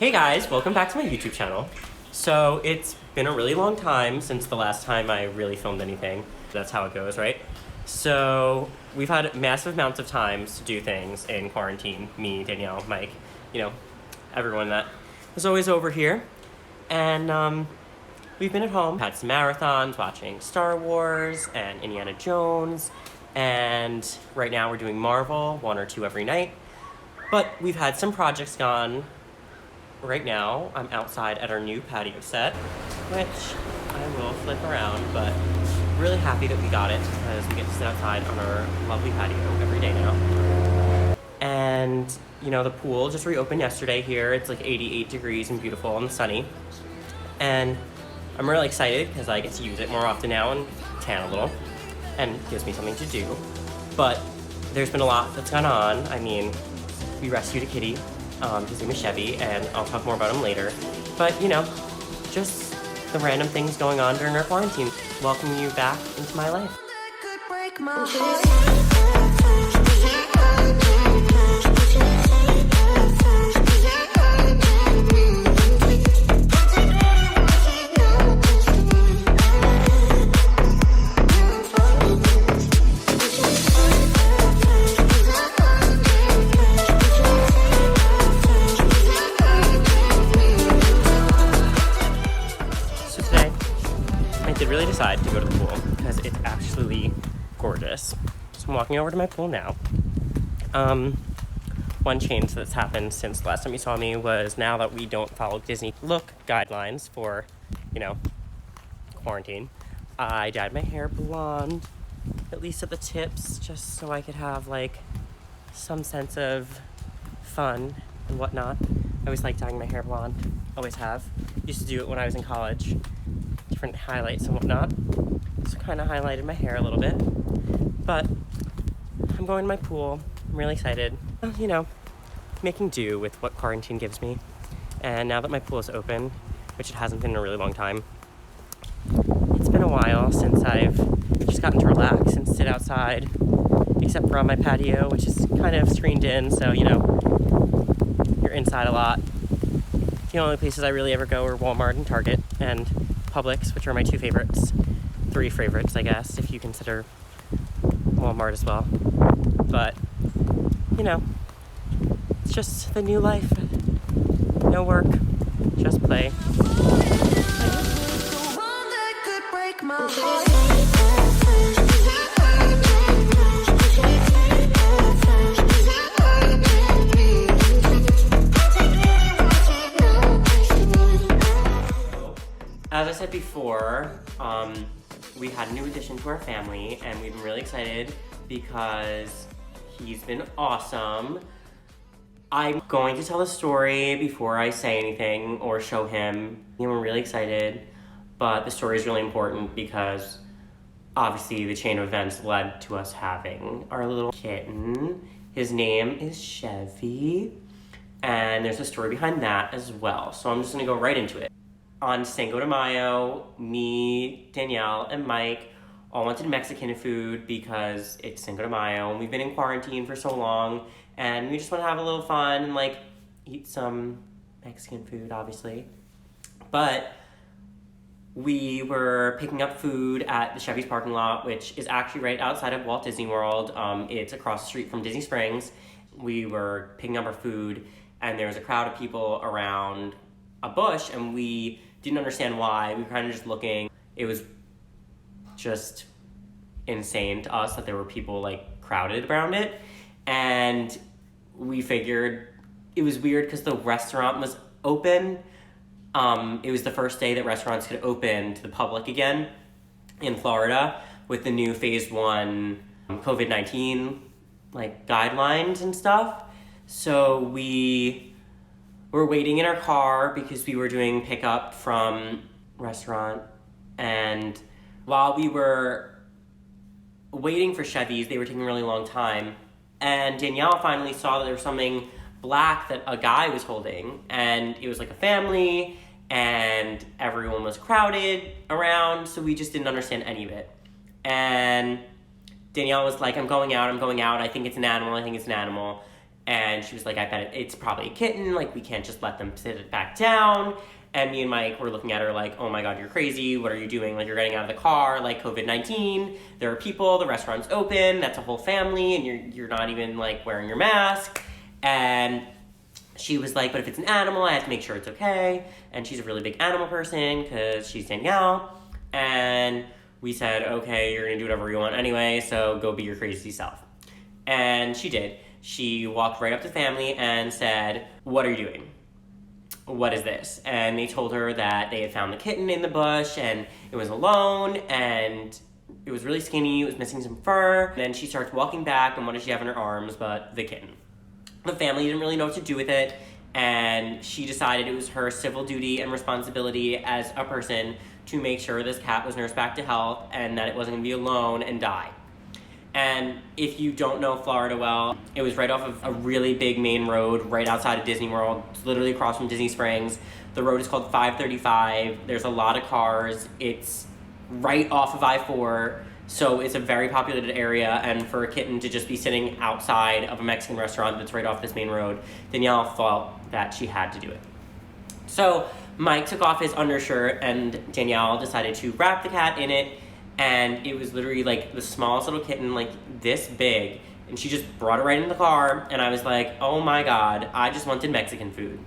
Hey guys, welcome back to my YouTube channel. So it's been a really long time since the last time I really filmed anything. That's how it goes, right? So we've had massive amounts of times to do things in quarantine. Me, Danielle, Mike, everyone that was always over here. And we've been at home, had some marathons, watching Star Wars and Indiana Jones. And right now we're doing Marvel, 1 or 2 every night. But we've had some projects gone. Right now, I'm outside at our new patio set, which I will flip around, but really happy that we got it because we get to sit outside on our lovely patio every day now. And, the pool just reopened yesterday here. It's like 88 degrees and beautiful and sunny. And I'm really excited because I get to use it more often now and tan a little, and gives me something to do. But there's been a lot that's gone on. I mean, we rescued a kitty. His name is Chevy, and I'll talk more about him later. But, just the random things going on during our quarantine. Welcoming you back into my life. Really decide to go to the pool because it's absolutely gorgeous. So I'm walking over to my pool now. One change that's happened since the last time you saw me was now that we don't follow Disney look guidelines for, quarantine, I dyed my hair blonde, at least at the tips, just so I could have some sense of fun and whatnot. I always like dyeing my hair blonde, always have. Used to do it when I was in college. Different highlights and whatnot. So kind of highlighted my hair a little bit. But I'm going to my pool. I'm really excited. Making do with what quarantine gives me. And now that my pool is open, which it hasn't been in a really long time, it's been a while since I've just gotten to relax and sit outside, except for on my patio, which is kind of screened in, so, you're inside a lot. The only places I really ever go are Walmart and Target and Publix, which are my 2 favorites. 3 favorites, I guess, if you consider Walmart as well. But, it's just the new life. No work, just play. As I said before, we had a new addition to our family, and we've been really excited because he's been awesome. I'm going to tell the story before I say anything or show him. We're really excited, but the story is really important because obviously the chain of events led to us having our little kitten. His name is Chevy, and there's a story behind that as well. So I'm just gonna go right into it. On Cinco de Mayo, me, Danielle, and Mike all wanted Mexican food because it's Cinco de Mayo and we've been in quarantine for so long and we just want to have a little fun and eat some Mexican food, obviously. But we were picking up food at the Chevy's parking lot, which is actually right outside of Walt Disney World. It's across the street from Disney Springs. We were picking up our food and there was a crowd of people around a bush and we didn't understand why. We were kind of just looking. It was just insane to us that there were people crowded around it. And we figured it was weird because the restaurant was open. It was the first day that restaurants could open to the public again in Florida with the new phase 1 COVID-19 guidelines and stuff. So we were waiting in our car because we were doing pickup from restaurant, and while we were waiting for Chevy's, they were taking a really long time, and Danielle finally saw that there was something black that a guy was holding, and it was a family, and everyone was crowded around, so we just didn't understand any of it. And Danielle was like, I'm going out, I think it's an animal. And she was like, I bet it's probably a kitten. Like, we can't just let them sit it back down. And me and Mike were looking at her like, oh my God, you're crazy. What are you doing? Like, you're getting out of the car, like COVID-19. There are people, the restaurant's open. That's a whole family. And you're not even like wearing your mask. And she was like, but if it's an animal, I have to make sure it's okay. And she's a really big animal person because she's Danielle. And we said, okay, you're gonna do whatever you want anyway, so go be your crazy self. And she did. She walked right up to the family and said, what are you doing? What is this? And they told her that they had found the kitten in the bush and it was alone and it was really skinny, it was missing some fur. And then she starts walking back, and what does she have in her arms but the kitten? The family didn't really know what to do with it, and she decided it was her civil duty and responsibility as a person to make sure this cat was nursed back to health and that it wasn't going to be alone and die. And if you don't know Florida well, it was right off of a really big main road right outside of Disney World. It's literally across from Disney Springs. The road is called 535. There's a lot of cars. It's right off of I-4, so it's a very populated area. And for a kitten to just be sitting outside of a Mexican restaurant that's right off this main road, Danielle felt that she had to do it. So Mike took off his undershirt and Danielle decided to wrap the cat in it. And it was literally like the smallest little kitten, like this big. And she just brought it right in the car. And I was like, oh my God, I just wanted Mexican food.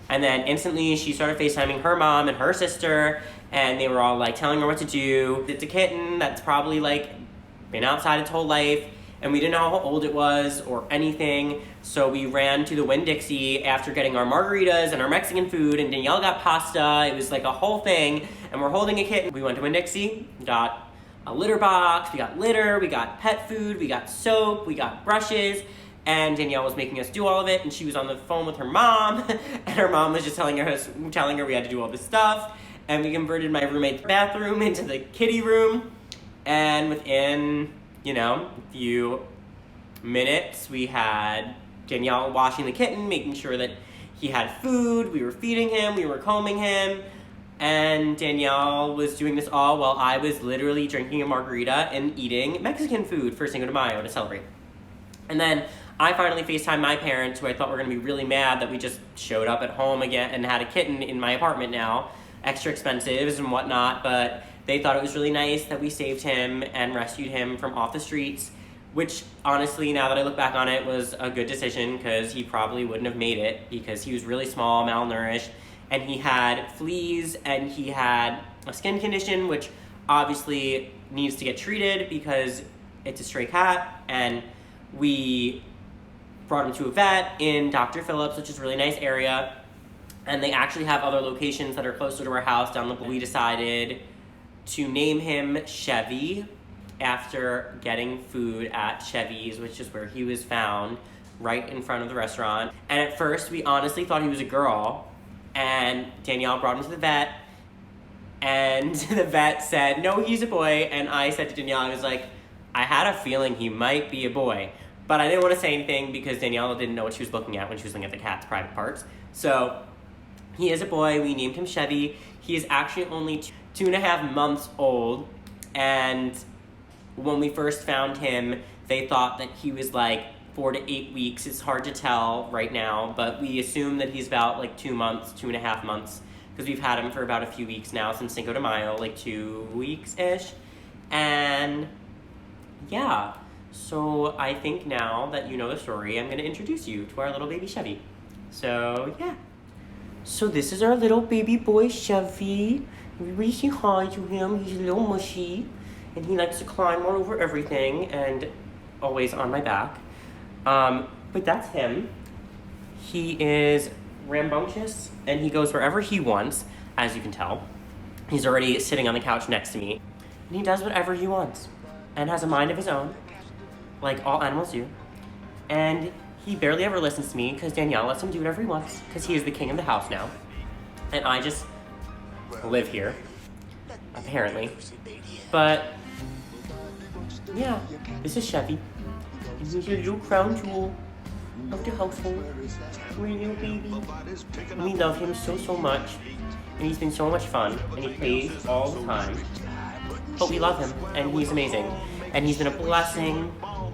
And then instantly she started FaceTiming her mom and her sister. And they were all like telling her what to do. It's a kitten that's probably like been outside its whole life. And we didn't know how old it was or anything. So we ran to the Winn-Dixie after getting our margaritas and our Mexican food. And Danielle got pasta. It was like a whole thing. And we're holding a kitten. We went to Winn-Dixie, got a litter box, we got litter, we got pet food, we got soap, we got brushes, and Danielle was making us do all of it, and she was on the phone with her mom, and her mom was just telling her we had to do all this stuff, and we converted my roommate's bathroom into the kitty room, and within, a few minutes, we had Danielle washing the kitten, making sure that he had food, we were feeding him, we were combing him, and Danielle was doing this all while I was literally drinking a margarita and eating Mexican food for Cinco de Mayo to celebrate. And then I finally FaceTimed my parents, who I thought were going to be really mad that we just showed up at home again and had a kitten in my apartment now. Extra expensives and whatnot, but they thought it was really nice that we saved him and rescued him from off the streets, which honestly, now that I look back on it, was a good decision because he probably wouldn't have made it because he was really small, malnourished, and he had fleas, and he had a skin condition, which obviously needs to get treated because it's a stray cat, and we brought him to a vet in Dr. Phillips, which is a really nice area, and they actually have other locations that are closer to our house down the block. We decided to name him Chevy after getting food at Chevy's, which is where he was found, right in front of the restaurant. And at first, we honestly thought he was a girl, and Danielle brought him to the vet, and the vet said, no, he's a boy, and I said to Danielle, I was like, I had a feeling he might be a boy, but I didn't want to say anything because Danielle didn't know what she was looking at when she was looking at the cat's private parts. So, he is a boy, we named him Chevy. He is actually only 2.5 months old, and when we first found him, they thought that he was like 4 to 8 weeks. It's hard to tell right now, but we assume that he's about like 2 months, 2.5 months, because we've had him for about a few weeks now since Cinco de Mayo, like 2 weeks-ish. And yeah, so I think now that you know the story, I'm going to introduce you to our little baby Chevy. So yeah. So this is our little baby boy Chevy. Everybody say hi to him. He's a little mushy, and he likes to climb all over everything and always on my back. But that's him. He is rambunctious, and he goes wherever he wants, as you can tell. He's already sitting on the couch next to me, and he does whatever he wants, and has a mind of his own, like all animals do. And he barely ever listens to me, because Danielle lets him do whatever he wants, because he is the king of the house now. And I just live here, apparently. But yeah, this is Chevy. He's a little crown jewel of the household. We're a little baby. We love him so, so much. And he's been so much fun. And he plays all the time. But we love him. And he's amazing. And he's been a blessing.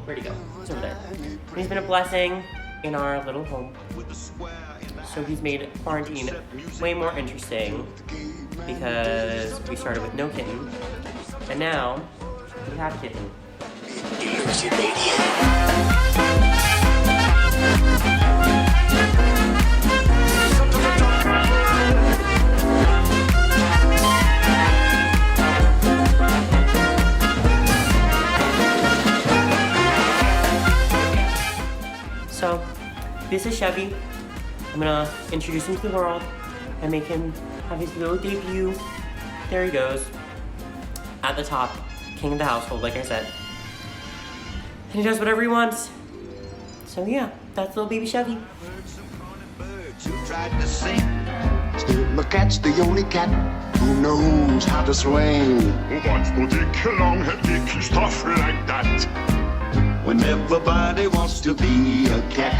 Where'd he go? He's over there. He's been a blessing in our little home. So he's made quarantine way more interesting because we started with no kitten, and now we have kitten. So, this is Chevy. I'm gonna introduce him to the world and make him have his little debut. There he goes. At the top, king of the household, like I said. And he does whatever he wants. So yeah, that's little baby Chevy. The cat's the only cat who knows how to swing. What's the dick long and dicky stuff like that? When everybody wants to be a cat,